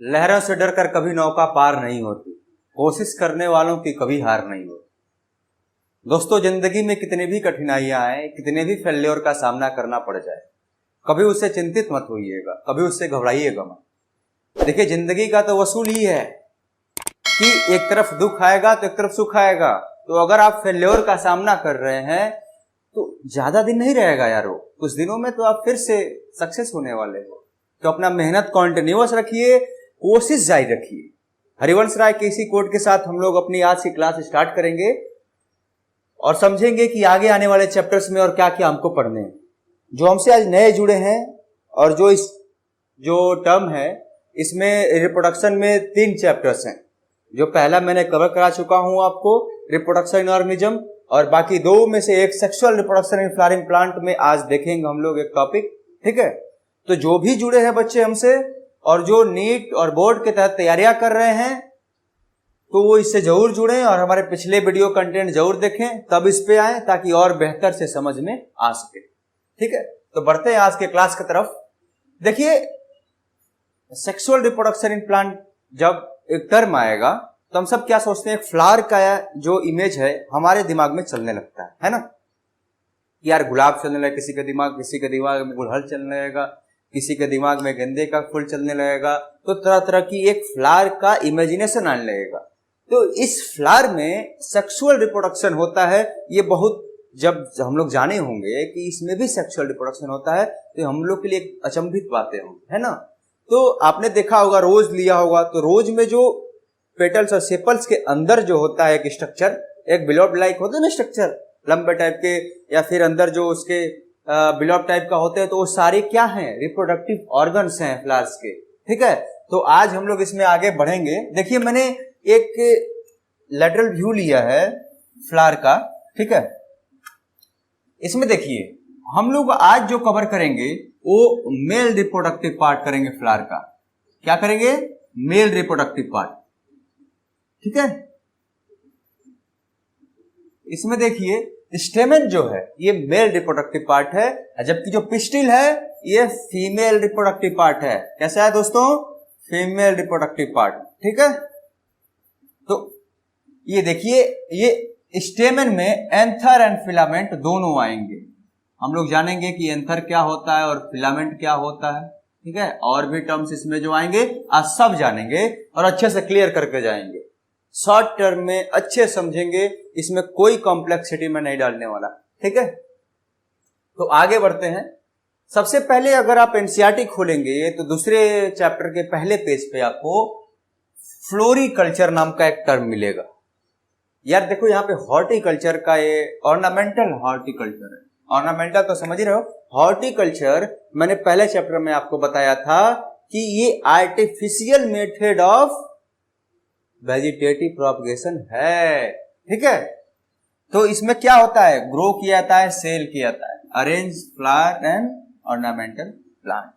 लहरों से डरकर कभी नौका पार नहीं होती, कोशिश करने वालों की कभी हार नहीं होती। दोस्तों, जिंदगी में कितनी भी कठिनाइयां आए, कितने भी फेल्योर का सामना करना पड़ जाए, कभी उससे चिंतित मत होइएगा, कभी उससे घबराइएगा मत। देखिए, जिंदगी का तो वसूल ही है कि एक तरफ दुख आएगा तो एक तरफ सुख आएगा। तो अगर आप फेल्योर का सामना कर रहे हैं तो ज्यादा दिन नहीं रहेगा यारो, कुछ दिनों में तो आप फिर से सक्सेस होने वाले हो। तो अपना मेहनत कॉन्टिन्यूअस रखिए, कोशिश जारी रखिए। हरिवंश राय के इसी कोट के साथ हम लोग अपनी आज की क्लास स्टार्ट करेंगे और समझेंगे कि आगे आने वाले चैप्टर्स में और क्या क्या हमको पढ़ने हैं। जो हमसे आज नए जुड़े हैं और जो टर्म है, इसमें रिप्रोडक्शन में 3 चैप्टर्स हैं। जो पहला मैंने कवर करा चुका हूं आपको, रिप्रोडक्शन इन ऑर्गेनिज्म, और बाकी 2 में से एक sexual reproduction in flowering plant में आज देखेंगे हम लोग एक टॉपिक। ठीक है, तो जो भी जुड़े हैं बच्चे हमसे और जो नीट और बोर्ड के तहत तैयारियां कर रहे हैं, तो वो इससे जरूर जुड़ें और हमारे पिछले वीडियो कंटेंट जरूर देखें, तब इस पे आए ताकि और बेहतर से समझ में आ सके। ठीक है, तो बढ़ते हैं आज के क्लास की तरफ। देखिए, सेक्सुअल रिप्रोडक्शन इन प्लांट जब एक टर्म आएगा तो हम सब क्या सोचते हैं, फ्लावर का जो इमेज है हमारे दिमाग में चलने लगता है ना। यार गुलाब चलने लगेगा किसी के दिमाग में गुड़हल चलने लगेगा, किसी के दिमाग में गेंदे का फूल चलने लगेगा, तो तरह तरह की एक फ्लावर का इमेजिनेशन आने लगेगा। तो इस फ्लावर में सेक्सुअल रिप्रोडक्शन होता है, ये बहुत जब हम लोग जाने होंगे कि इसमें भी सेक्सुअल रिप्रोडक्शन होता है तो हम लोग के लिए एक अचंभित बातें होंगी, है ना। तो आपने देखा होगा, रोज लिया होगा, तो रोज में जो पेटल्स और सेपल्स के अंदर जो होता है एक स्ट्रक्चर, एक बिलोब लाइक होता है ना स्ट्रक्चर, लंबे टाइप के, या फिर अंदर जो उसके बिलोब टाइप का होते हैं, तो वो सारे क्या हैं, रिप्रोडक्टिव ऑर्गन्स हैं फ्लावर्स के। ठीक है, तो आज हम लोग इसमें आगे बढ़ेंगे। देखिए, मैंने एक लेटरल व्यू लिया है फ्लावर का। ठीक है, इसमें देखिए हम लोग आज जो कवर करेंगे वो मेल रिप्रोडक्टिव पार्ट करेंगे फ्लावर का। क्या करेंगे? Male reproductive part. ठीक है, इसमें देखिए स्टेमन जो है ये मेल रिप्रोडक्टिव पार्ट है, जबकि जो पिस्टिल है ये फीमेल रिप्रोडक्टिव पार्ट है। कैसा है दोस्तों? Female reproductive part. ठीक है, तो ये देखिए, ये स्टेमन में एंथर एंड फिलामेंट दोनों आएंगे। हम लोग जानेंगे कि एंथर क्या होता है और फिलामेंट क्या होता है। ठीक है, और भी टर्म्स इसमें जो आएंगे आज सब जानेंगे और अच्छे से क्लियर करके जाएंगे। शॉर्ट टर्म में अच्छे समझेंगे, इसमें कोई कॉम्प्लेक्सिटी में नहीं डालने वाला। ठीक है, तो आगे बढ़ते हैं। सबसे पहले अगर आप एनसीईआरटी खोलेंगे तो दूसरे चैप्टर के पहले पेज पे आपको फ्लोरिकल्चर नाम का एक टर्म मिलेगा। यार देखो, यहाँ पे हॉर्टिकल्चर का ये ऑर्नामेंटल हॉर्टिकल्चर है। ऑर्नामेंटल तो समझ ही रहे हो, हॉर्टिकल्चर मैंने पहले चैप्टर में आपको बताया था कि ये artificial method of vegetative propagation है। ठीक है, तो इसमें क्या होता है, ग्रो किया जाता है, सेल किया जाता है, arrange flower and ornamental plant.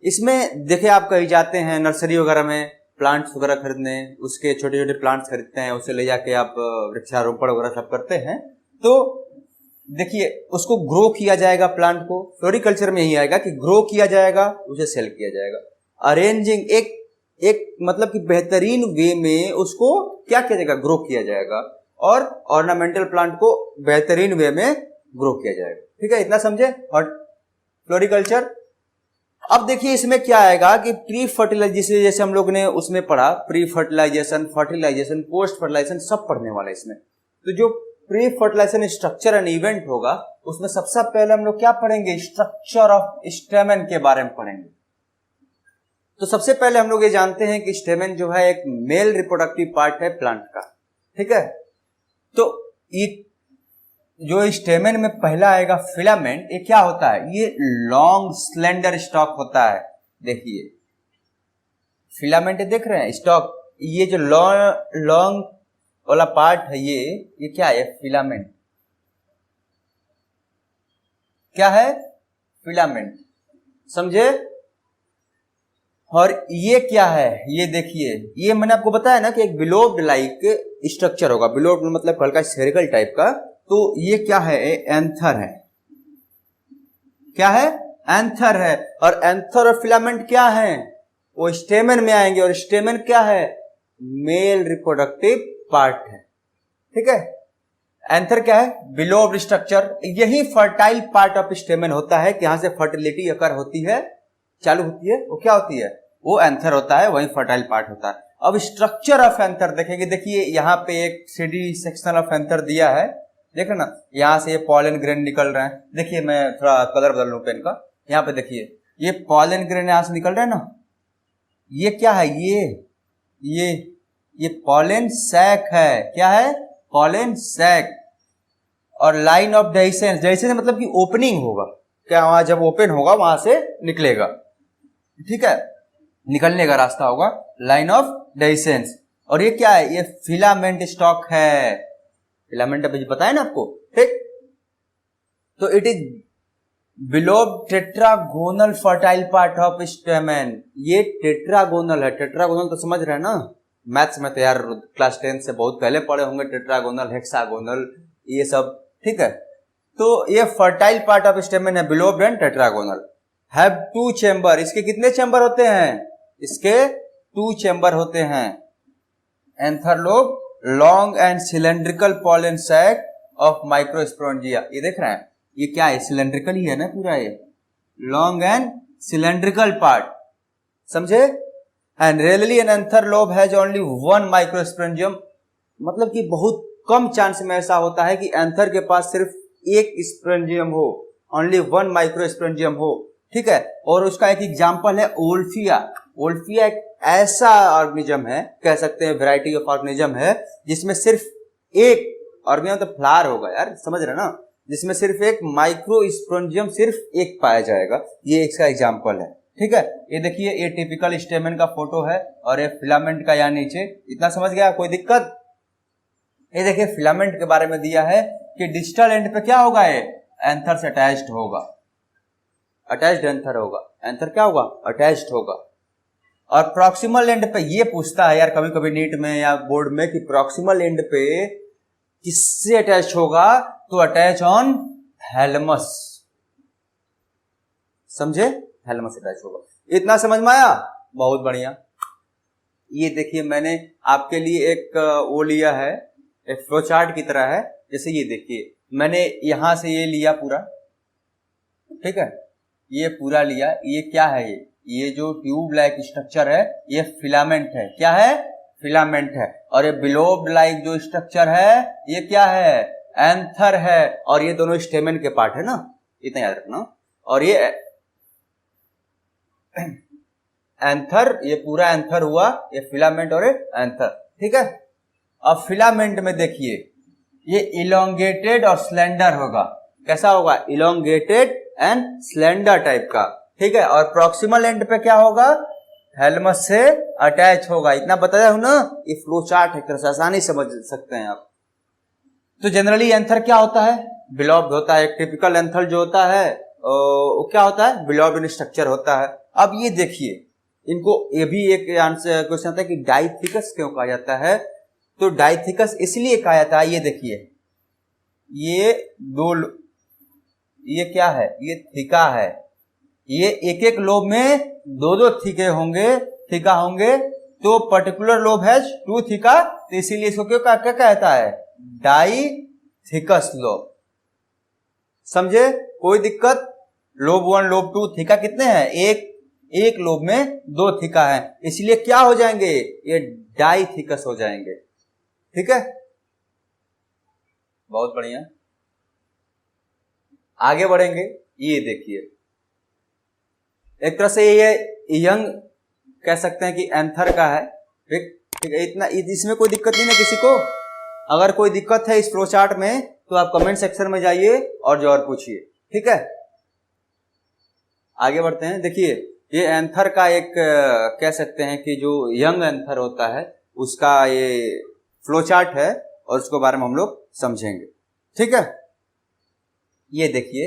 इसमें देखिए, आप कहीं जाते हैं नर्सरी वगैरह में प्लांट्स वगैरह खरीदने, उसके छोटे छोटे प्लांट्स खरीदते हैं, उसे ले जाके आप वृक्षारोपण वगैरह सब करते हैं। तो देखिए, उसको ग्रो किया जाएगा, प्लांट को फ्लोरिकल्चर में ही आएगा कि ग्रो किया जाएगा, उसे सेल किया जाएगा। अरेंजिंग एक मतलब कि बेहतरीन वे में उसको क्या किया जाएगा, ग्रो किया जाएगा, और ऑर्नामेंटल प्लांट को बेहतरीन वे में ग्रो किया जाएगा। ठीक है, इतना समझे। और फ्लोरिकल्चर, अब देखिए इसमें क्या आएगा कि प्री फर्टिलाइजेशन, जैसे हम लोग ने उसमें पढ़ा, pre fertilisation, fertilisation, post fertilisation सब पढ़ने वाले इसमें। तो जो pre fertilisation structure and event होगा, उसमें सबसे पहले हम लोग क्या पढ़ेंगे, स्ट्रक्चर ऑफ स्टेमन के बारे में पढ़ेंगे। तो सबसे पहले हम लोग ये जानते हैं कि स्टेमन जो है एक मेल रिप्रोडक्टिव पार्ट है प्लांट का। ठीक है, तो ये जो स्टेमन में पहला आएगा फिलामेंट, ये क्या होता है, ये लॉन्ग स्लेंडर स्टॉक होता है। देखिए फिलामेंट देख रहे हैं, स्टॉक, ये जो लॉन्ग वाला पार्ट है ये क्या है, फिलामेंट। क्या है? फिलामेंट, समझे। और ये क्या है, ये देखिए, ये मैंने आपको बताया ना कि एक बिलोब्ड लाइक स्ट्रक्चर होगा। बिलोब्ड मतलब हल्का स्फेरिकल टाइप का। तो ये क्या है, एंथर है। क्या है? एंथर है। और एंथर और फिलामेंट क्या है, वो स्टेमेन में आएंगे, और स्टेमेन क्या है? मेल रिप्रोडक्टिव पार्ट है, ठीक है। एंथर क्या है? बिलोब्ड स्ट्रक्चर। यही फर्टाइल पार्ट ऑफ स्टेमेन होता है कि यहां से फर्टिलिटी अकर होती है, चालू होती है। वो क्या होती है? वो एंथर होता है, वही फर्टाइल पार्ट होता है। अब स्ट्रक्चर ऑफ एंथर देखेंगे। देखिए यहाँ पे एक 3D सेक्शन ऑफ एंथर दिया है, देख रहे ना, यहाँ से ये पॉलन ग्रेन निकल रहे हैं। देखिए मैं थोड़ा कलर बदल लूं पेन का, यहाँ पे देखिए ये पॉलन ग्रेन यहाँ से निकल रहे हैं ना, ये क्या है? ये पॉलन सैक है। क्या है? Pollen sac. और लाइन ऑफ डेहिसेंस, डेहिसेंस मतलब कि ओपनिंग होगा, क्या वहां जब ओपन होगा वहां से निकलेगा, ठीक है, निकलने का रास्ता होगा, लाइन ऑफ डेहिसेंस। और ये क्या है? ये फिलामेंट स्टॉक है। फिलामेंट अभी बताया ना आपको, ठीक। तो it is bilobed tetragonal fertile part of stamen. ये टेट्रागोनल है। टेट्रागोनल तो समझ रहे हैं ना, मैथ्स में तो यार क्लास 10 से बहुत पहले पढ़े होंगे, टेट्रागोनल, हेक्सागोनल, ये सब, ठीक है। तो ये फर्टाइल पार्ट ऑफ स्टेमेन है, बिलोब्ड एंड टेट्रागोनल। Have 2 chamber. इसके कितने चेंबर होते हैं? इसके 2 चेंबर होते हैं। Anther lobe, long and cylindrical pollen sac of microsporangia. ये देख रहे हैं, ये क्या है? सिलेंड्रिकल ही है ना पूरा, ये लॉन्ग एंड सिलेंड्रिकल पार्ट, समझे। And rarely an anther lobe has only 1 microsporangium. मतलब कि बहुत कम चांस में ऐसा होता है कि एंथर के पास सिर्फ एक स्पोरेंजियम हो, ओनली 1 माइक्रोस्पोरेंजियम हो, ठीक है। और उसका एक एग्जांपल है ओल्फिया। ओल्फिया एक ऐसा ऑर्गेनिज्म है, कह सकते हैं वैरायटी ऑफ ऑर्गेनिज्म है, जिसमें सिर्फ एक ऑर्गेनिज्म, तो फ्लावर होगा यार, समझ रहे ना, जिसमें सिर्फ एक माइक्रोस्पोरेंजियम सिर्फ एक पाया जाएगा। ये इसका एग्जांपल है, ठीक है। ये देखिए, ये टिपिकल स्टेमेन का फोटो है, और ये फिलामेंट का यहाँ नीचे। इतना समझ गया? कोई दिक्कत? ये देखिए फिलामेंट के बारे में दिया है कि डिस्टल एंड पे क्या होगा? ये एंथर से अटैच्ड होगा, अटैच्ड एंथर होगा। एंथर क्या होगा? अटैच्ड होगा। और प्रॉक्सिमल एंड पे ये पूछता है यार कभी कभी नीट में या बोर्ड में कि प्रॉक्सिमल एंड पे किससे अटैच होगा? तो अटैच ऑन थैलेमस, समझे, थैलेमस अटैच होगा। इतना समझ में आया? बहुत बढ़िया। ये देखिए मैंने आपके लिए एक वो लिया है, एक फ्लो चार्ट की तरह है। जैसे ये देखिए, मैंने यहां से ये लिया पूरा, ठीक है, ये पूरा लिया। ये क्या है? ये जो ट्यूब लाइक स्ट्रक्चर है, ये फिलामेंट है। क्या है? फिलामेंट है। और ये बिलोब्ड लाइक जो स्ट्रक्चर है, ये क्या है? एंथर है। और ये दोनों स्टेमेन के पार्ट है ना, इतना याद रखना। और ये एंथर, ये पूरा एंथर हुआ, ये फिलामेंट और ये एंथर, ठीक है। अब फिलामेंट में देखिए, ये इलोंगेटेड और स्लेंडर होगा। कैसा होगा? इलोंगेटेड एंड स्लेंडर टाइप का, ठीक है। और प्रॉक्सिमल एंड पे क्या होगा? थैलेमस से अटैच होगा। इतना बताया हूं ना, ये फ्लो चार्ट है, एक तरह से आसानी समझ सकते हैं आप। तो जनरली एंथर क्या होता है? बिलोब्ड होता है। एक टिपिकल एंथर जो होता है वो क्या होता है? बिलोब्ड स्ट्रक्चर होता है। अब ये देखिए, इनको ये भी एक आंसर क्वेश्चन आता है कि डाइथिकस क्यों कहा जाता है? तो डाइथिकस इसलिए कहा जाता है, ये देखिए, ये ये क्या है? ये थिका है। ये एक एक लोब में दो दो थिके होंगे, थिका होंगे। तो पर्टिकुलर लोब है 2 थिका, तो इसीलिए इसको क्यों क्या कहता है? डाइथिकस लोब। समझे? कोई दिक्कत? लोब 1 लोब 2 थिका कितने हैं? एक लोब में 2 थिका है, इसलिए क्या हो जाएंगे? ये डाइथिकस हो जाएंगे, ठीक है। बहुत बढ़िया, आगे बढ़ेंगे। ये देखिए, एक तरह से ये यंग कह सकते हैं कि एंथर का है, ठीक है। इतना इसमें कोई दिक्कत नहीं है किसी को। अगर कोई दिक्कत है इस फ्लो चार्ट में तो आप कमेंट सेक्शन में जाइए और जो और पूछिए, ठीक है। आगे बढ़ते हैं। देखिए, ये एंथर का एक कह सकते हैं कि जो यंग एंथर होता है उसका ये फ्लो चार्ट है, और उसके बारे में हम लोग समझेंगे, ठीक है। ये देखिए,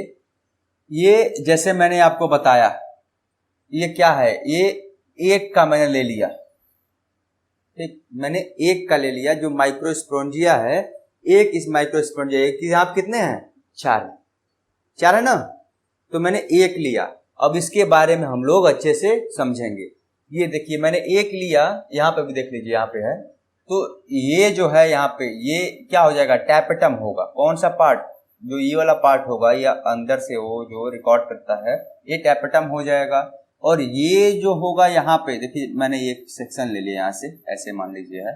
ये जैसे मैंने आपको बताया, ये क्या है? ये एक का मैंने ले लिया, ठीक, मैंने एक का ले लिया जो माइक्रोस्पोरेंजिया है। एक इस माइक्रोस्पोरेंजिया, एक यहाँ कितने हैं? 4 है ना। तो मैंने एक लिया। अब इसके बारे में हम लोग अच्छे से समझेंगे। ये देखिए मैंने एक लिया, यहाँ पे भी देख लीजिए, यहाँ पे है, तो ये जो है यहाँ पे ये क्या हो जाएगा, टैपेटम होगा। कौन सा पार्ट, जो ये वाला पार्ट होगा या अंदर से वो जो रिकॉर्ड करता है ये टैपेटम हो जाएगा। और ये जो होगा यहाँ पे देखिए, मैंने ये सेक्शन ले लिया यहाँ से, ऐसे मान लीजिए है,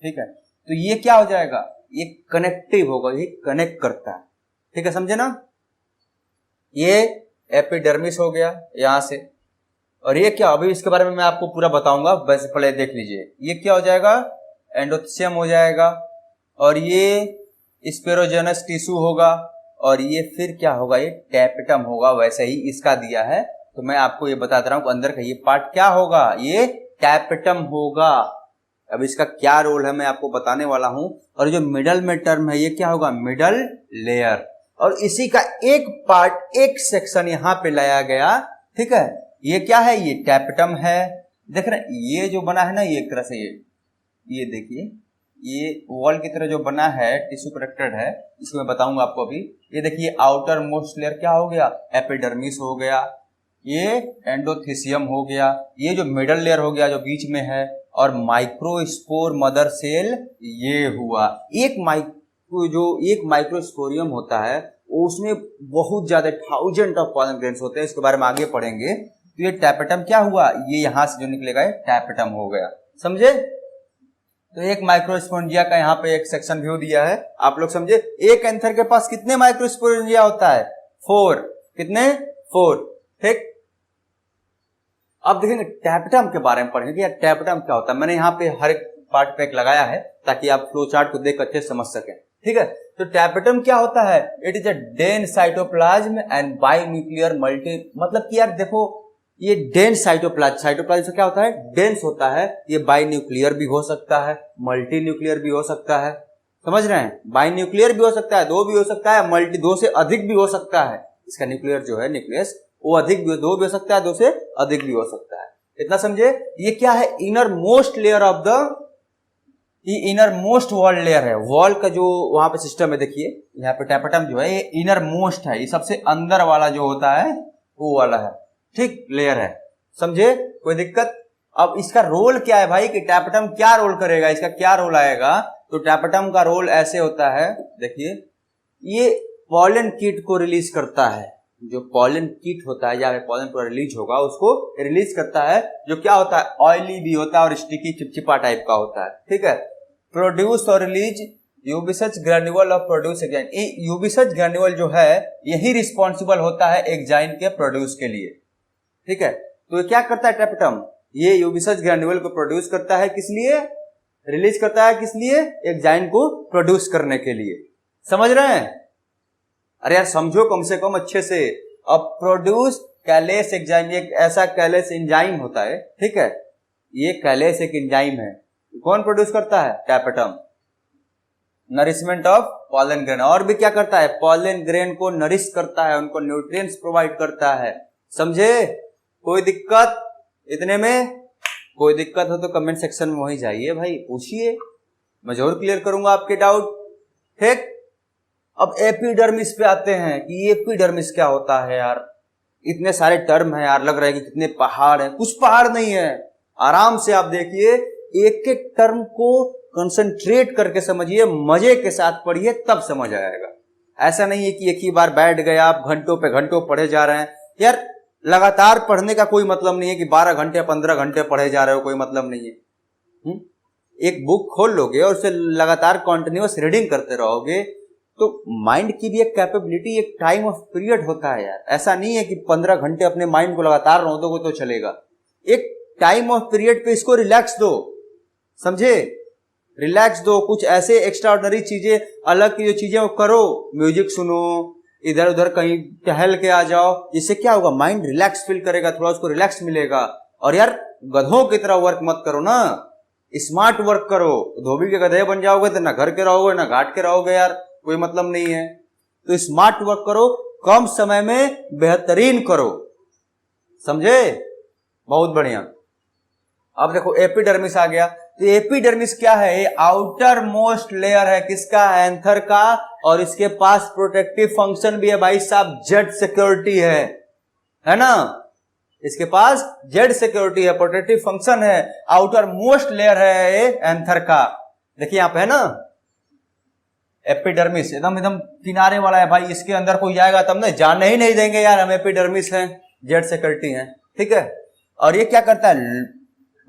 ठीक है, तो ये क्या हो जाएगा, ये कनेक्टिव होगा, ये कनेक्ट करता है, ठीक है, समझे ना। ये एपिडर्मिस हो गया यहाँ से, और ये क्या, अभी इसके बारे में मैं आपको पूरा बताऊंगा, बस पहले देख लीजिए। ये क्या हो जाएगा, एंडोथेलियम हो जाएगा, और ये स्पेरोजेनस टिश्यू होगा, और ये फिर क्या होगा, ये टैपेटम होगा। वैसे ही इसका दिया है तो मैं आपको ये बता रहा हूं, अंदर का ये पार्ट क्या होगा, ये टैपेटम होगा। अब इसका क्या रोल है मैं आपको बताने वाला हूं। और जो मिडल में टर्म है ये क्या होगा, मिडल लेयर, और इसी का एक पार्ट, एक सेक्शन यहां पे लाया गया, ठीक है। ये क्या है, ये टैपेटम है, देख रहे हैं, ये जो बना है ना, ये एक तरह से ये देखिए, ये वॉल की तरह जो बना है, टिश्यू कनेक्टेड है, इसको मैं बताऊंगा आपको अभी। ये देखिए आउटर मोस्ट लेयर क्या हो गया, एपिडर्मिस हो गया, ये एंडोथेलियम हो गया, ये जो मिडल लेयर हो गया जो बीच में है, और माइक्रोस्पोर मदर सेल ये हुआ। एक माइक्रोस्पोरियम होता है, उसमें बहुत ज्यादा 1000 ऑफ पॉलन ग्रेन्स होते हैं, इसके बारे में आगे पढ़ेंगे। तो ये टैपेटम क्या हुआ, ये यहां से जो निकलेगा ये टैपेटम हो गया, समझे। तो एक माइक्रोस्पोरेंजिया का यहाँ पे एक सेक्शन व्यू दिया है, आप लोग समझे। एक एंथर के पास कितने माइक्रोस्पोरेंजिया होता है, 4, कितने, 4, ठीक। अब देखेंगे टैपेटम के बारे में पढ़ेंगे, यार टैपेटम क्या होता है। मैंने यहाँ पे हर एक पार्ट पे एक लगाया है ताकि आप फ्लो चार्ट को देख अच्छे समझ सकें, ठीक है। तो टैपेटम क्या होता है, it is a dense cytoplasm and binuclear multi, मतलब कि यार देखो ये डेंस साइटोप्लाज्म से क्या होता है, डेंस होता है। ये बाइन्यूक्लियर भी हो सकता है, मल्टी न्यूक्लियर भी हो सकता है, समझ रहे हैं। बाइन्यूक्लियर भी हो सकता है, 2 भी हो सकता है, मल्टी 2 से अधिक भी हो सकता है। इसका न्यूक्लियर जो है, न्यूक्लियस, वो अधिक भी, 2 भी हो सकता है, 2 से अधिक भी हो सकता है, इतना समझे। ये क्या है, inner most layer of the, ये इनर मोस्ट वॉल लेयर है, वॉल का जो वहां पे सिस्टम है, देखिए यहाँ पे टैपेटम जो है ये इनर मोस्ट है, ये सबसे अंदर वाला जो होता है वो वाला है, ठीक, लेयर है, समझे, कोई दिक्कत। अब इसका रोल क्या है भाई, कि टैपेटम क्या रोल करेगा, इसका क्या रोल आएगा। तो टैपेटम का रोल ऐसे होता है, देखिए ये पॉलन कीट को रिलीज करता है, जो पॉलन कीट होता है या पॉलन पूरा रिलीज होगा उसको रिलीज करता है, जो क्या होता है, ऑयली भी होता है और स्टिकी चिपचिपा टाइप का होता है, ठीक है। प्रोड्यूस और रिलीज यूबिसच ग्रैन्युअल ऑफ प्रोड्यूस एंजाइम, यूबिसच ग्रैन्युअल जो है यही रिस्पॉन्सिबल होता है एंजाइम के प्रोड्यूस के लिए, ठीक है। तो ये क्या करता है टैपेटम, ये यूबिसच ग्रैन्युअल को प्रोड्यूस करता है, किस लिए, रिलीज करता है, किस लिए, एंजाइम को प्रोड्यूस करने के लिए, समझ रहे हैं। अरे यार समझो कम से कम अच्छे से। अब प्रोड्यूस कैलेस एंजाइम, एक ऐसा कैलेस एंजाइम होता है, ठीक है, ये कैलेस एक एंजाइम है, कौन प्रोड्यूस करता है, tapetum. Nourishment of pollen grain, और भी क्या करता है, पॉलन ग्रेन को नरिश करता है, उनको न्यूट्रिएंट्स प्रोवाइड करता है, समझे। कोई दिक्कत, इतने में कोई दिक्कत हो तो कमेंट सेक्शन में वहीं जाइए भाई, पूछिए, मैं जरूर क्लियर करूंगा आपके डाउट, ठीक। अब एपिडर्मिस पे आते हैं कि एपिडर्मिस क्या होता है यार। इतने सारे टर्म है यार, लग रहा है कि कितने पहाड़ हैं, कुछ पहाड़ नहीं है। आराम से आप देखिए, एक एक टर्म को कंसंट्रेट करके समझिए, मजे के साथ पढ़िए, तब समझ आएगा। ऐसा नहीं है कि एक ही बार बैठ गए आप घंटों पे घंटों पढ़े जा रहे हैं। यार लगातार पढ़ने का कोई मतलब नहीं है कि 12 घंटे 15 घंटे पढ़े जा रहे हो, कोई मतलब नहीं है। एक बुक खोल लोगे और उसे लगातार कॉन्टिन्यूअस रीडिंग करते रहोगे तो माइंड की भी एक कैपेबिलिटी, एक टाइम ऑफ पीरियड होता है यार। ऐसा नहीं है कि 15 घंटे अपने माइंड को लगातार रहो दोगे तो चलेगा। एक टाइम ऑफ पीरियड पे इसको रिलैक्स दो, समझे, रिलैक्स दो। कुछ ऐसे एक्स्ट्राऑर्डिनरी चीजें, अलग की जो चीजें वो करो, म्यूजिक सुनो, इधर उधर कहीं टहल के आ जाओ, इससे क्या होगा, माइंड रिलैक्स फील करेगा, थोड़ा उसको रिलैक्स मिलेगा। और यार गधों की तरह वर्क मत करो ना, स्मार्ट वर्क करो। धोबी के गधे बन जाओगे तो ना घर के रहोगे ना घाट के रहोगे यार, कोई मतलब नहीं है। तो स्मार्ट वर्क करो, कम समय में बेहतरीन करो, समझे, बहुत बढ़िया। अब देखो एपिडर्मिस आ गया। तो एपिडर्मिस क्या है, ये आउटर मोस्ट लेयर है, किसका, एंथर का, और इसके पास प्रोटेक्टिव फंक्शन भी है भाई साहब, जेट सिक्योरिटी है ना। इसके पास जेड सिक्योरिटी है, प्रोटेक्टिव फंक्शन है, आउटर मोस्ट लेयर है ये एंथर का। देखिए यहां पे है ना एपिडर्मिस, एकदम एकदम किनारे वाला है भाई, इसके अंदर कोई जाएगा तब ना, जाने ही नहीं देंगे यार, हम एपिडर्मिस हैं, जेड सिक्योरिटी है, ठीक है। और ये क्या करता है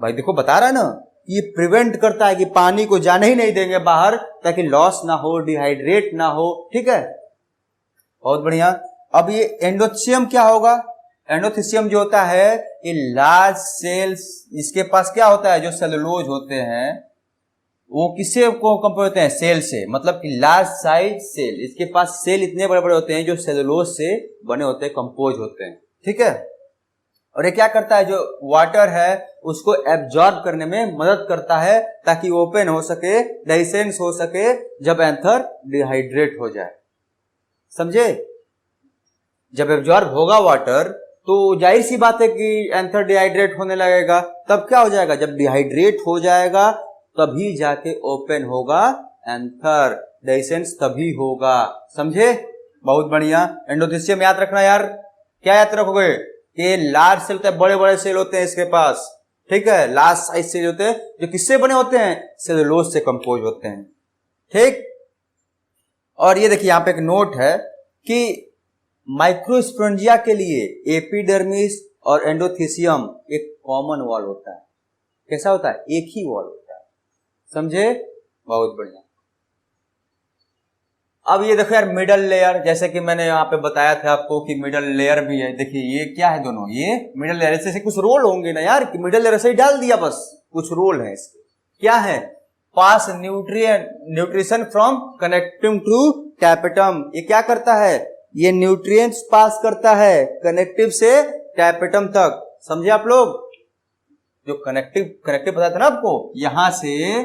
भाई, देखो बता रहा है ना, ये प्रिवेंट करता है कि पानी को जाने ही नहीं देंगे बाहर, ताकि लॉस ना हो, डिहाइड्रेट ना हो, ठीक है। बहुत बढ़िया। अब ये एंडोथेसियम क्या होगा? एंडोथेसियम जो होता है ये लार्ज सेल्स, इसके पास क्या होता है, जो सेलुलोज होते हैं वो किससे को कंपेयर होते हैं? सेल से, मतलब कि लार्ज साइज सेल, इसके पास सेल इतने बड़े बड़े होते हैं जो सेलुलोज से बने होते हैं, कंपोज होते हैं, ठीक है। और ये क्या करता है, जो वाटर है उसको एब्जॉर्ब करने में मदद करता है, ताकि ओपन हो सके, डाइसेंस हो सके जब एंथर डिहाइड्रेट हो जाए, समझे। जब एब्जॉर्ब होगा वाटर तो जाहिर सी बात है कि एंथर डिहाइड्रेट होने लगेगा। तब क्या हो जाएगा, जब डिहाइड्रेट हो जाएगा तभी जाके ओपन होगा एंथर, डाइसेंस तभी होगा, समझे। बहुत बढ़िया। एंडोथेसियम याद रखना यार, क्या याद रखोगे कि लार्ज सेल होते हैं, बड़े बड़े सेल होते हैं इसके पास, ठीक है, लार्ज साइज सेल होते हैं जो किससे बने होते हैं? सेलुलोज से कंपोज होते हैं, ठीक। और ये देखिए यहां पे एक नोट है कि माइक्रोस्पोरेंजिया के लिए एपिडर्मिस और एंडोथेसियम एक कॉमन वॉल होता है। कैसा होता है? एक ही वॉल होता है, समझे। बहुत बढ़िया। अब ये देखो यार मिडल लेयर, जैसे कि मैंने यहाँ पे बताया था आपको कि मिडल लेयर भी है। देखिए ये क्या है, दोनों ये मिडल लेयर, ऐसे कुछ रोल होंगे ना यार, कि मिडल लेयर ऐसे ही डाल दिया बस, कुछ रोल है इसके। क्या है? Pass nutrition from connecting to tapetum. ये क्या करता है? ये न्यूट्रिएंट्स पास करता है कनेक्टिव से टैपेटम तक, समझे आप लोग। जो कनेक्टिव बताया था ना आपको, यहां से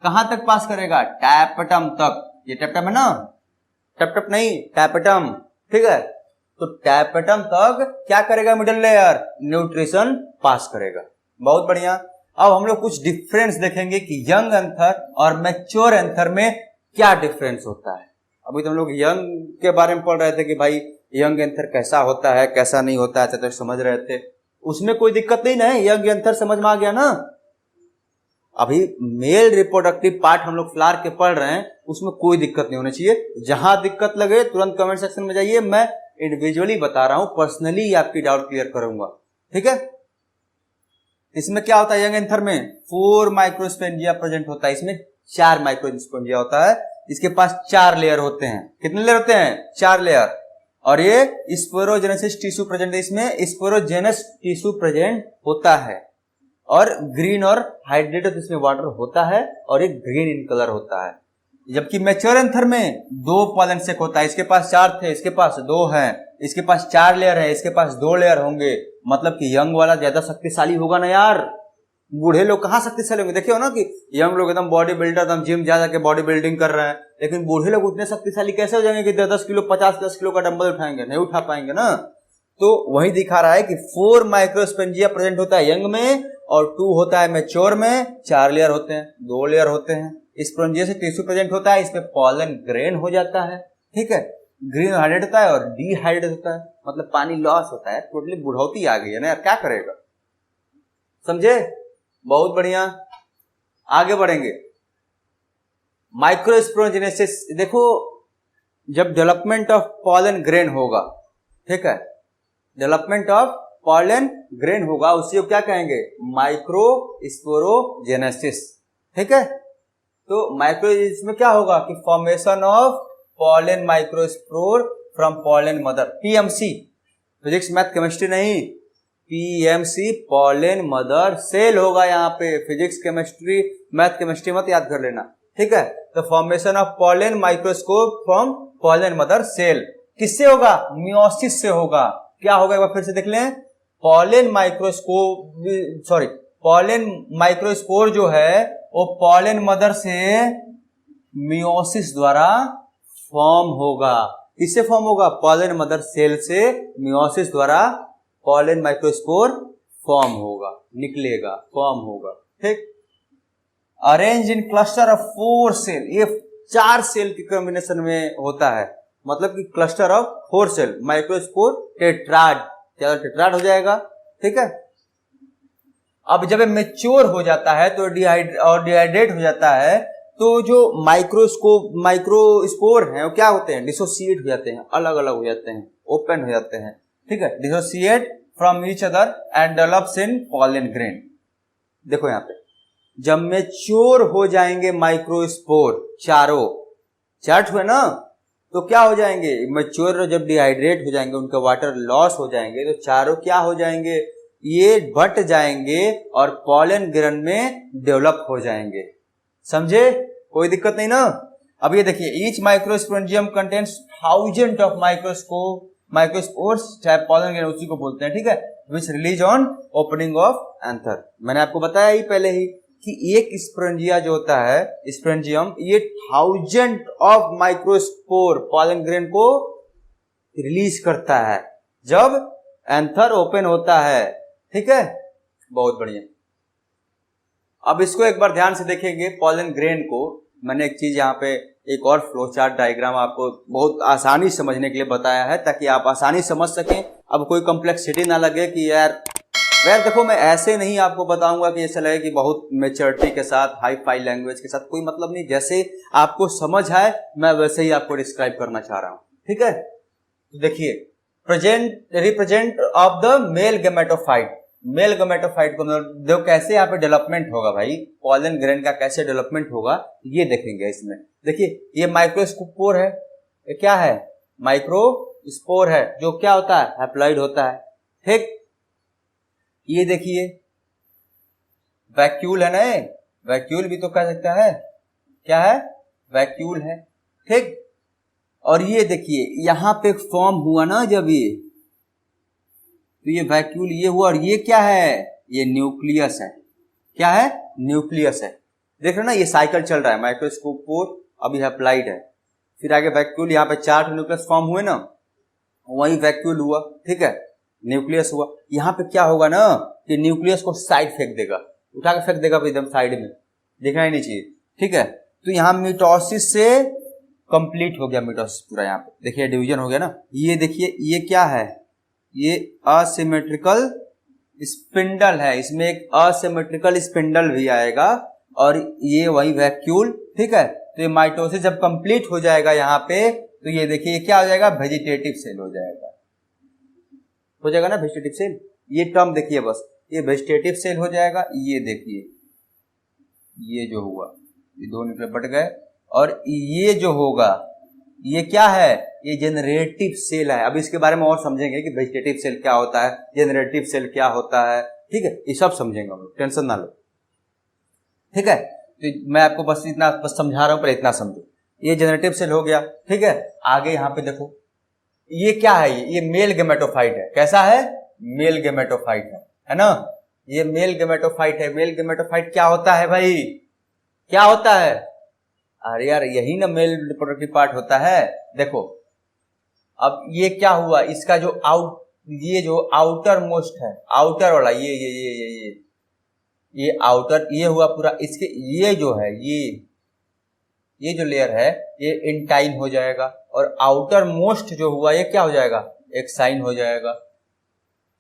कहां तक पास करेगा? टैपेटम तक। ये टैपेटम है ना, टप नहीं, टैपेटम, ठीक है। तो टैपेटम तक क्या करेगा मिडल लेयर? न्यूट्रिशन पास करेगा। बहुत बढ़िया। अब हम लोग कुछ डिफरेंस देखेंगे कि यंग एंथर और मैच्योर एंथर में क्या डिफरेंस होता है। अभी तो हम लोग यंग के बारे में पढ़ रहे थे कि भाई यंग एंथर कैसा होता है, कैसा नहीं होता है, तो समझ रहे थे, उसमें कोई दिक्कत नहीं ना है, यंग एंथर समझ में आ गया ना। अभी मेल रिप्रोडक्टिव पार्ट हम लोग फ्लावर के पढ़ रहे हैं, उसमें कोई दिक्कत नहीं होनी चाहिए। जहां दिक्कत लगे तुरंत कमेंट सेक्शन में जाइए, मैं इंडिविजुअली बता रहा हूं, पर्सनली आपकी डाउट क्लियर करूंगा, ठीक है। इसमें क्या होता है यंग एंथर में? 4 माइक्रोस्पोरेंजिया प्रेजेंट होता है, इसमें 4 माइक्रोस्पोरेंजिया होता है। इसके पास 4 लेयर होते हैं। कितने लेयर होते हैं? 4 लेयर। और ये स्पोरोजेनेसिस टिश्यू प्रेजेंट है, इसमें स्पोरोजेनस टिश्यू प्रेजेंट होता है, और ग्रीन और हाइड्रेटेड इसमें वाटर होता है, और एक ग्रीन इन कलर होता है। जबकि मैच्योर एंथर में 2 पॉलन सेक होता है। इसके पास 4 थे, इसके पास 2 हैं। इसके पास 4 लेयर है, इसके पास 2 लेयर होंगे। मतलब कि यंग वाला ज्यादा शक्तिशाली होगा ना यार। बूढ़े लोग कहाँ शक्तिशाली होंगे? देखिए हो ना कि यंग लोग एकदम बॉडी बिल्डर, एकदम जिम जा के बॉडी बिल्डिंग कर रहे हैं, लेकिन बूढ़े लोग उतने शक्तिशाली कैसे हो जाएंगे कि 10 किलो 50-10 किलो का डंबल उठाएंगे? नहीं उठा पाएंगे ना। तो वही दिखा रहा है कि 4 माइक्रोस्पोरेंजिया प्रेजेंट होता है यंग में, और 2 होता है मैच्योर में। 4 लेयर होते हैं, 2 लेयर होते हैं। स्पोरेंजिया से टिश्यू प्रेजेंट होता है, इसमें पॉलन ग्रेन हो जाता है, ठीक है। ग्रीन हाइड्रेट होता है और डिहाइड्रेट होता है, मतलब पानी लॉस होता है। टोटली बुढ़ौती आ गई है ना यार, क्या करेगा, समझे। बहुत बढ़िया, आगे बढ़ेंगे। माइक्रोस्पोरेंजिनेसिस, देखो जब डेवलपमेंट ऑफ पॉलन ग्रेन होगा, ठीक है, डेवलपमेंट ऑफ पॉलन ग्रेन होगा, उसी को क्या कहेंगे? माइक्रोस्पोरोजेनेसिस, ठीक है। तो माइक्रोजेनेसिस में क्या होगा कि formation of pollen microspore from pollen mother, PMC, physics math chemistry नहीं, पीएमसी, पॉलन मदर सेल होगा यहाँ पे। फिजिक्स केमिस्ट्री मैथ केमिस्ट्री मत याद कर लेना, ठीक है। तो formation of pollen microscope from pollen mother cell किससे होगा? मियोसिस से होगा। क्या होगा एक बार फिर से देख लें। पॉलन माइक्रोस्पोर जो है वो पॉलन मदर से मियोसिस द्वारा फॉर्म होगा। किससे फॉर्म होगा? पॉलन मदर सेल से मियोसिस द्वारा पॉलन माइक्रोस्पोर फॉर्म होगा, निकलेगा, फॉर्म होगा, ठीक। Arrange in cluster of 4 cell, ये 4 सेल के कॉम्बिनेशन में होता है, मतलब कि cluster of 4 cell. Microspore tetrad, क्या टेट्राड हो जाएगा, ठीक है। अब जब मेच्योर हो जाता है तो डिहाइड्रेट हो जाता है तो जो माइक्रोस्पोर हैं वो क्या होते हैं, डिसोसिएट हो जाते हैं, अलग अलग हो जाते हैं, ओपन हो जाते हैं, ठीक है, dissociate from each other and develops in pollen grain. देखो यहाँ पे जब मेच्योर हो जाएंगे माइक्रोस्पोर, चार्ट हुए ना, तो क्या हो जाएंगे, मेच्योर जब डिहाइड्रेट हो जाएंगे, उनके वाटर लॉस हो जाएंगे, तो चारों क्या हो जाएंगे, ये बट जाएंगे और पॉलन ग्रेन में डेवलप हो जाएंगे। समझे, कोई दिक्कत नहीं ना। अब ये देखिए, each microsporangium contains thousand of microspores, चाहे पॉलन ग्रेन उसी को बोलते हैं, ठीक है, विच release on opening of anther. मैंने आपको बताया ही पहले ही कि एक स्पोरेंजिया जो होता है, स्पोरेंजियम, ये thousand of microspore pollen grain को रिलीज करता है जब एंथर ओपन होता है, ठीक है, बहुत बढ़िया। अब इसको एक बार ध्यान से देखेंगे पॉलन ग्रेन को। मैंने एक चीज यहाँ पे एक और फ्लो चार्ट डायग्राम आपको बहुत आसानी समझने के लिए बताया है, ताकि आप आसानी समझ सकें। अब कोई कॉम्प्लेक्सिटी ना लगे कि यार देखो मैं ऐसे नहीं आपको बताऊंगा कि ऐसा लगे कि बहुत मेच्योरिटी के साथ, हाई फाई लैंग्वेज के साथ, कोई मतलब नहीं। जैसे आपको समझ आए मैं वैसे ही आपको डिस्क्राइब करना चाह रहा हूं, ठीक है। तो देखिए, represent of the male gametophyte. Male gametophyte को देखो कैसे यहाँ पे डेवलपमेंट होगा भाई, पॉलन ग्रेन का कैसे डेवलपमेंट होगा ये देखेंगे इसमें। देखिए ये माइक्रोस्पोर है, ये क्या है, माइक्रोस्पोर है, जो क्या होता है, हैप्लॉइड होता है, ठीक। ये देखिए वैक्यूल है ना, वैक्यूल भी तो कह सकता है, क्या है, वैक्यूल है, ठीक। और ये देखिए यहां पे फॉर्म हुआ ना जब ये, तो ये वैक्यूल ये हुआ, और ये क्या है, ये न्यूक्लियस है, क्या है, न्यूक्लियस है। देख रहे ना, ये साइकिल चल रहा है, माइक्रोस्पोर अभी हैप्लॉइड है, फिर आगे वैक्यूल, यहाँ पे 4 न्यूक्लियस फॉर्म हुए ना, वही वैक्यूल हुआ, ठीक है, न्यूक्लियस हुआ। यहाँ पे क्या होगा ना कि न्यूक्लियस को साइड फेंक देगा, उठा के फेंक देगा एकदम साइड में, देखना ही नहीं चाहिए, ठीक है। तो यहाँ मिटोसिस से कंप्लीट हो गया, मिटोसिस पूरा, यहाँ पे देखिए डिवीजन हो गया ना। ये देखिए ये क्या है, ये असिमेट्रिकल स्पिंडल है, इसमें एक असिमेट्रिकल स्पिंडल भी आएगा, और ये वही वैक्यूल, ठीक है। तो ये माइटोसिस जब कंप्लीट हो जाएगा यहाँ पे, तो ये देखिए ये क्या हो जाएगा, वेजिटेटिव सेल हो जाएगा ना, वेजिटेटिव सेल। ये टर्म देखिए बस, ये वेजिटेटिव सेल हो जाएगा। ये देखिए ये जो हुआ, ये 2 न्यूक्लियस बट गए, और ये जो होगा ये क्या है, ये जेनरेटिव सेल है। अब इसके बारे में और समझेंगे कि वेजिटेटिव सेल क्या होता है, जेनरेटिव सेल क्या होता है, ठीक है, ये सब समझेंगे हम लोग, टेंशन ना लो, ठीक है। तो मैं आपको बस इतना समझा रहा हूं, पर इतना समझो, ये जेनरेटिव सेल हो गया, ठीक है। आगे यहाँ पे देखो ये क्या है, ये मेल गैमेटोफाइट है, कैसा है, मेल गैमेटोफाइट है ना, ये मेल गैमेटोफाइट है। मेल गैमेटोफाइट क्या होता है भाई, क्या होता है, अरे यार यही ना मेल रिप्रोडक्टिव पार्ट होता है। देखो अब ये क्या हुआ, इसका जो ये जो आउटर मोस्ट है, आउटर वाला, ये आउटर, ये हुआ पूरा, इसके ये जो है, ये जो लेयर है ये इंटाइन हो जाएगा, और आउटर मोस्ट जो हुआ ये क्या हो जाएगा, एक्साइन हो जाएगा,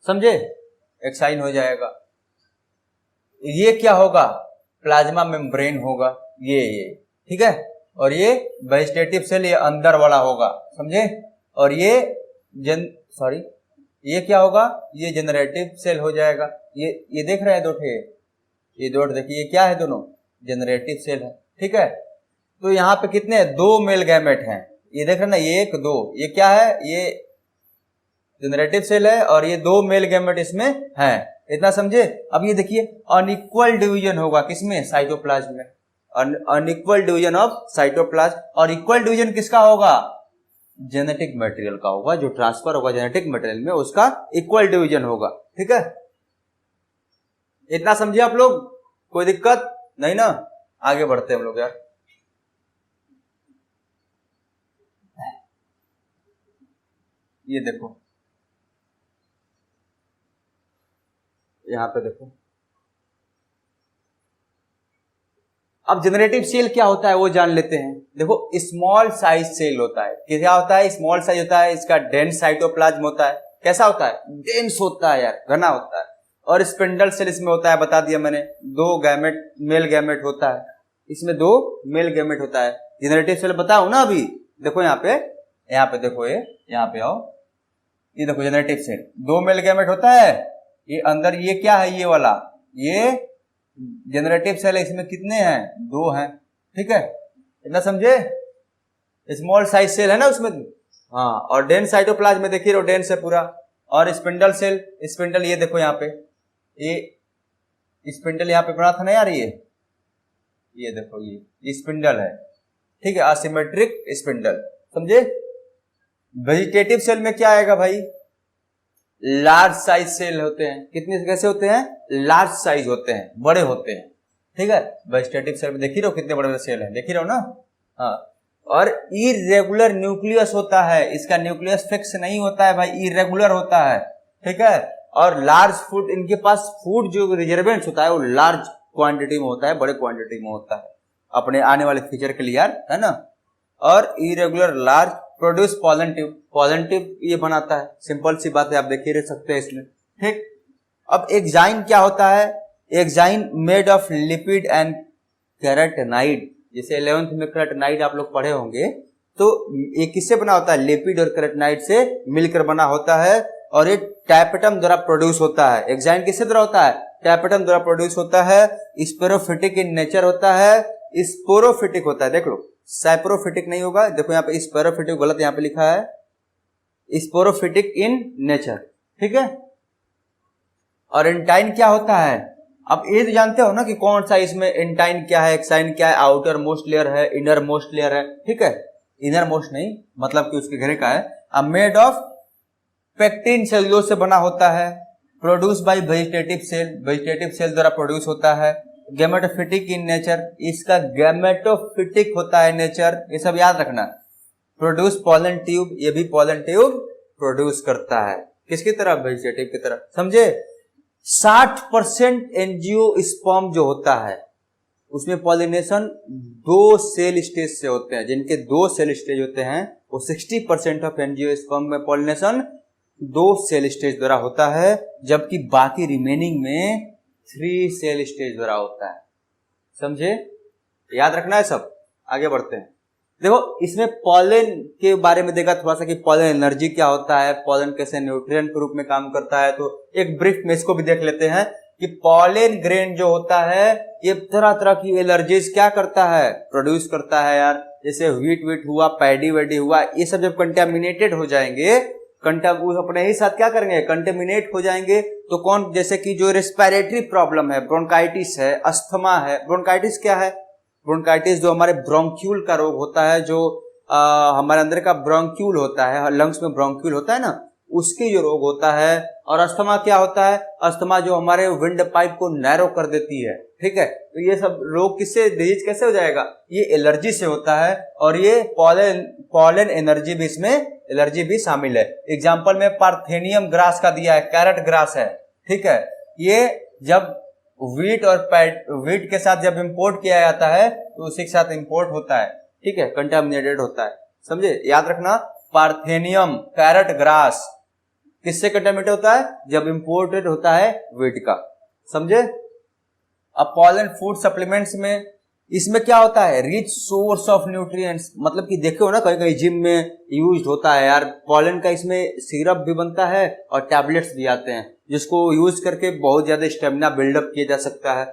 समझे, एक्साइन हो जाएगा। ये क्या होगा, प्लाज्मा मेम्ब्रेन होगा, ये ठीक है। और ये वेजिटेटिव सेल ये अंदर वाला होगा, समझे। और ये ये क्या होगा, ये जनरेटिव सेल हो जाएगा। ये देख रहे हैं दो ठे, ये दो देखिए, ये क्या है, दोनों जनरेटिव सेल है, ठीक है। तो यहाँ पे कितने, 2 मेल गैमेट हैं, ये देख रहे हैं ना, 1 2, ये क्या है, ये जनरेटिव सेल है, और ये 2 मेल गैमेट इसमें हैं, इतना समझे। अब ये देखिए अनइक्वल डिवीजन होगा किसमें, साइटोप्लाज्म में, अनइक्वल डिवीजन ऑफ साइटोप्लाज्म। और इक्वल डिवीजन किसका होगा, जेनेटिक मटेरियल का होगा, जो ट्रांसफर होगा जेनेटिक मटेरियल में उसका इक्वल डिवीजन होगा, ठीक है। इतना समझे आप लोग, कोई दिक्कत नहीं ना, आगे बढ़ते हैं हम लोग यार। ये देखो यहां पे देखो, अब जनरेटिव सेल क्या होता है वो जान लेते हैं। देखो स्मॉल साइज सेल होता है, क्या होता है, स्मॉल साइज होता है, इसका डेंस साइटोप्लाज्म होता है, कैसा होता है, डेंस होता है यार, घना होता है, और स्पिंडल सेल इसमें होता है, बता दिया मैंने, 2 गैमेट, मेल गैमेट होता है, इसमें 2 मेल गैमेट होता है। जेनरेटिव सेल बताओ ना अभी, देखो यहाँ पे देखो, ये यहाँ पे आओ, ये देखो जेनरेटिव सेल 2 मेल गैमेट होता है, ये अंदर ये क्या है, ये वाला ये जेनरेटिव सेल है, इसमें कितने हैं, 2 हैं, ठीक है, इतना समझे। स्मॉल साइज सेल है ना उसमें, हाँ, और डेंस साइटोप्लाज्म में देखिए डेंस है पूरा। और स्पिंडल सेल, स्पिंडल ये देखो यहाँ पे, ये स्पिंडल यहाँ पे बना था ना यार, ये देखो ये स्पिंडल है, ठीक है, असिमेट्रिक स्पिंडल, समझे। वेजिटेटिव सेल में क्या आएगा भाई, लार्ज साइज सेल होते हैं, कितने कैसे होते हैं, लार्ज साइज होते हैं, बड़े होते हैं, ठीक है। वेजिटेटिव सेल में देख ही रहो कितने बड़े बड़े सेल हैं, देख ही रहो ना, हाँ। और इरेगुलर न्यूक्लियस होता है, इसका न्यूक्लियस फिक्स नहीं होता है भाई, इरेगुलर होता है, ठीक है। और लार्ज फूड, इनके पास फूड जो रिजर्वेंट्स होता है वो लार्ज क्वांटिटी में होता है, बड़े क्वांटिटी में होता है, अपने आने वाले फ्यूचर के लिए यार, है ना। और irregular large produce pollen tube, pollen tube ये बनाता है, सिंपल सी बात है, आप देख ही रह सकते हैं इसमें, ठीक। अब एक्साइन क्या होता है, exine made of lipid and carotenoid, जैसे 11th में केराटिनाइड आप लोग पढ़े होंगे, तो ये किससे बना होता है, लिपिड और केराटिनाइड से मिलकर बना होता है, और ये टैपेटम द्वारा प्रोड्यूस होता है। एक्साइन किससे द्वारा होता है, टैपेटम द्वारा प्रोड्यूस होता है, स्पोरोफिटिक इन नेचर होता है, स्पोरोफिटिक होता है, देख लो, सैप्रोफिटिक नहीं होगा, देखो यहाँ पे स्पोरोफिटिक गलत यहाँ पे लिखा है, स्पोरोफिटिक इन नेचर, ठीक है। और एंटाइन क्या होता है, अब ये तो जानते हो ना कि कौन सा इसमें एंटाइन क्या है, एक्साइन क्या है, आउटर मोस्ट लेयर है, इनर मोस्ट लेयर है, ठीक है, इनर मोस्ट नहीं, मतलब कि उसके घरे का है। अब मेड ऑफ पेक्टिन सेल्यूलोज से बना होता है, produce by vegetative cell, vegetative cell द्वारा प्रोड्यूस होता है। गैमेटोफिटिक इन नेचर, इसका गैमेटोफिटिक होता है नेचर, ये सब याद रखना। प्रोड्यूस पॉलन ट्यूब, ये भी पॉलन ट्यूब प्रोड्यूस करता है, किसकी तरह, वेजिटेटिव की तरह, समझे। 60% एंजियोस्पर्म जो होता है उसमें पॉलिनेशन 2 सेल स्टेज से होते हैं, जिनके 2 सेल स्टेज होते हैं वो 60% ऑफ एंजियोस्पर्म में पॉलिनेशन 2 सेल स्टेज द्वारा होता है, जबकि बाकी रिमेनिंग में 3 सेल स्टेज द्वारा होता है, समझे, याद रखना है सब। आगे बढ़ते हैं, देखो इसमें पॉलन के बारे में देखा थोड़ा सा कि पॉलन एनर्जी क्या होता है, पॉलन कैसे न्यूट्रिएंट के रूप में काम करता है, तो एक ब्रीफ में इसको भी देख लेते हैं कि पॉलन ग्रेन जो होता है ये तरह तरह की एलर्जीज क्या करता है, प्रोड्यूस करता है यार, जैसे व्हीट हुआ, पैडी वेडी हुआ, ये सब जब कंटेमिनेटेड हो जाएंगे, अपने ही साथ क्या करेंगे, कंटेमिनेट हो जाएंगे, तो कौन, जैसे कि जो रेस्पिरेटरी प्रॉब्लम है, ब्रोंकाइटिस है, अस्थमा है। ब्रोंकाइटिस क्या है, ब्रोंकाइटिस जो हमारे ब्रोंक्यूल का रोग होता है, जो हमारे अंदर का ब्रोंक्यूल होता है, लंग्स में ब्रोंक्यूल होता है ना, उसके जो रोग होता है। और अस्थमा क्या होता है, अस्थमा जो हमारे विंड पाइप को नैरो कर देती है, ठीक है। तो ये सब रोग किससे, डिजीज कैसे हो जाएगा, ये एलर्जी से होता है, और ये पॉलन एनर्जी भी, इसमें एलर्जी भी शामिल है। एग्जाम्पल में पार्थेनियम ग्रास का दिया है, कैरेट ग्रास है, ठीक है। ये जब व्हीट के साथ जब इंपोर्ट किया जाता है तो उसी के साथ इंपोर्ट होता है, ठीक है, कंटामिनेटेड होता है, समझे, याद रखना। पार्थेनियम, कैरेट ग्रास किससे कंटामिनेटेड होता है, जब इंपोर्टेड होता है व्हीट का, समझे। अब पॉलन फूड सप्लीमेंट्स में, इसमें क्या होता है, रिच सोर्स ऑफ न्यूट्रिएंट्स, मतलब कि देखे हो ना कहीं कहीं जिम में यूज होता है यार पॉलन का, इसमें सिरप भी बनता है और टैबलेट्स भी आते हैं, जिसको यूज करके बहुत ज्यादा स्टेमिना बिल्डअप किया जा सकता है।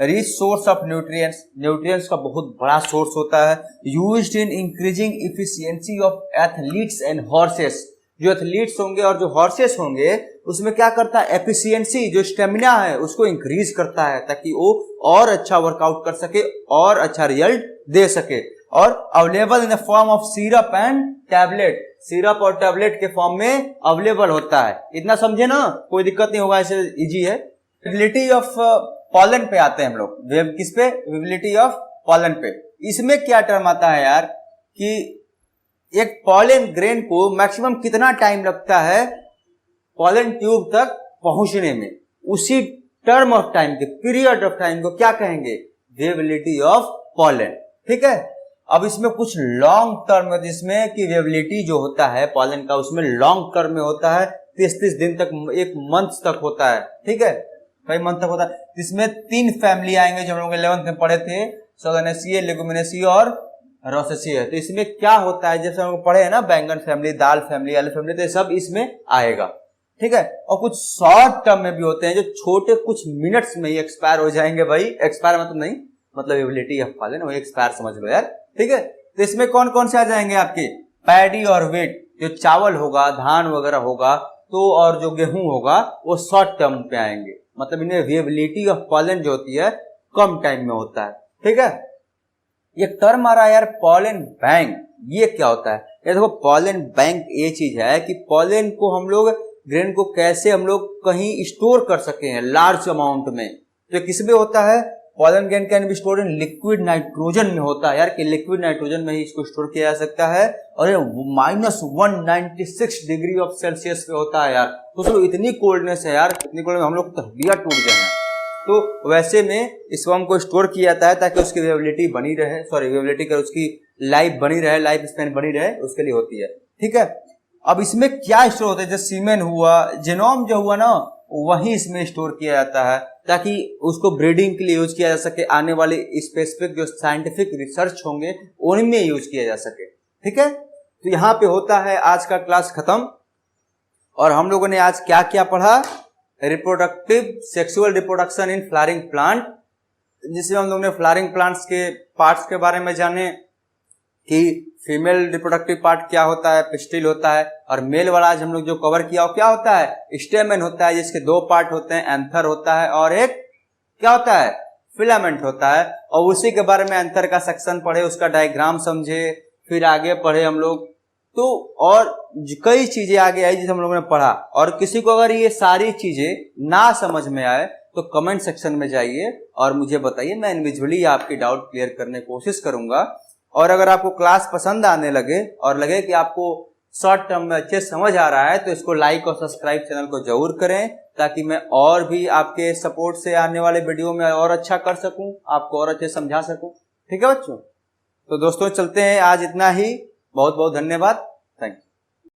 Rich source of nutrients, nutrients का बहुत बड़ा सोर्स होता है, used in increasing efficiency of athletes and horses. जो एथलीट्स होंगे और जो हॉर्सेस होंगे उसमें क्या करता है, एफिशिएंसी, जो स्टेमिना है उसको इंक्रीज करता है, ताकि वो और अच्छा वर्कआउट कर सके और अच्छा रिजल्ट दे सके। और available in the form of syrup and tablet, syrup और टैबलेट के फॉर्म में अवेलेबल होता है, इतना समझे ना, कोई दिक्कत नहीं होगा, ऐसे इजी है। विजिबिलिटी ऑफ पॉलन पे आते हैं हम लोग, किस पे, विजिबिलिटी ऑफ पॉलन पे। इसमें क्या टर्म आता है यार कि एक पॉलन ग्रेन को मैक्सिमम कितना टाइम लगता है पॉलन ट्यूब तक पहुंचने में, उसी टर्म ऑफ टाइम के, पीरियड ऑफ टाइम को क्या कहेंगे, वेबिलिटी ऑफ पॉलन, ठीक है। अब इसमें कुछ लॉन्ग टर्म है, जिसमें कि वेबिलिटी जो होता है पॉलन का उसमें लॉन्ग टर्म में होता है, 30-30 दिन तक, एक मंथ तक होता है, ठीक है, कई मंथ तक होता है। इसमें 3 फैमिली आएंगे जो हम लोग 11th में पढ़े थे, सोलानेसिए, लेगुमिनेसिए और रोसेसिए। तो इसमें क्या होता है, जैसे हम लोग पढ़े हैं ना, बैंगन फैमिली, दाल फैमिली, आलू फैमिली, तो ये सब इसमें आएगा, ठीक है। और कुछ शॉर्ट टर्म में भी होते हैं जो छोटे कुछ मिनट्स में ही एक्सपायर हो जाएंगे भाई, एक्सपायर मतलब नहीं, मतलब एबिलिटी ऑफ फॉलन, वो एक्सपायर समझ लो यार, ठीक है। तो इसमें कौन कौन से आ जाएंगे आपके, पैडी और वेट, जो चावल होगा, धान वगैरह होगा, तो और जो गेहूं होगा वो शॉर्ट टर्म पे आएंगे, मतलब इन्हें वेबिलिटी ऑफ पॉलन जो होती है कम टाइम में होता है, ठीक है। एक टर्म आ रहा है यार, पॉलन बैंक, ये क्या होता है? ये देखो, पॉलन बैंक ये चीज है कि पॉलन को हम लोग, ग्रेन को कैसे हम लोग कहीं स्टोर कर सके हैं लार्ज अमाउंट में। तो किस में होता है, pollen grain can be stored in liquid nitrogen में होता है यार, कि लिक्विड नाइट्रोजन में ही इसको स्टोर किया जा सकता है, और ये -196 डिग्री ऑफ सेल्सियस पे होता है यार। तो चलो, इतनी कोल्डनेस है यार, इतनी कोल्ड में हम लोग तो हड्डियां टूट जाए। तो वैसे में इसको हमको स्टोर किया जाता है ताकि उसकी वेबिलिटी बनी रहे, वेबिलिटी कर उसकी लाइफ बनी रहे, लाइफ स्पैन बनी रहे, उसके लिए होती है, ठीक है। अब इसमें क्या स्टोर होता है, जैसे सीमेन हुआ, जेनोम जो हुआ ना, वही इसमें स्टोर किया जाता है ताकि उसको ब्रीडिंग के लिए यूज किया जा सके, आने वाले स्पेसिफिक जो साइंटिफिक रिसर्च होंगे उनमें यूज किया जा सके, ठीक है। तो यहाँ पे होता है आज का क्लास खत्म, और हम लोगों ने आज क्या क्या पढ़ा, reproductive sexual reproduction in flowering plant, जिसमें हम लोग ने फ्लावरिंग प्लांट्स के पार्ट्स के बारे में जाने कि फीमेल रिप्रोडक्टिव पार्ट क्या होता है, पिस्टिल होता है, और मेल वाला आज हम लोग जो कवर किया वो क्या होता है, स्टेमेन होता है, जिसके 2 पार्ट होते हैं, एंथर होता है और एक क्या होता है, फिलामेंट होता है। और उसी के बारे में एंथर का सेक्शन पढ़े, उसका डायग्राम समझे, फिर आगे पढ़े हम लोग, तो और कई चीजें आगे आई जिसे हम लोगों ने पढ़ा। और किसी को अगर ये सारी चीजें ना समझ में आए तो कमेंट सेक्शन में जाइए और मुझे बताइए, मैं इंडिविजुअली आपकी डाउट क्लियर करने की कोशिश करूंगा। और अगर आपको क्लास पसंद आने लगे और लगे कि आपको शॉर्ट टर्म में अच्छे समझ आ रहा है, तो इसको लाइक और सब्सक्राइब चैनल को जरूर करें, ताकि मैं और भी आपके सपोर्ट से आने वाले वीडियो में और अच्छा कर सकूं, आपको और अच्छे समझा सकूं, ठीक है बच्चों। तो दोस्तों चलते हैं, आज इतना ही, बहुत बहुत धन्यवाद।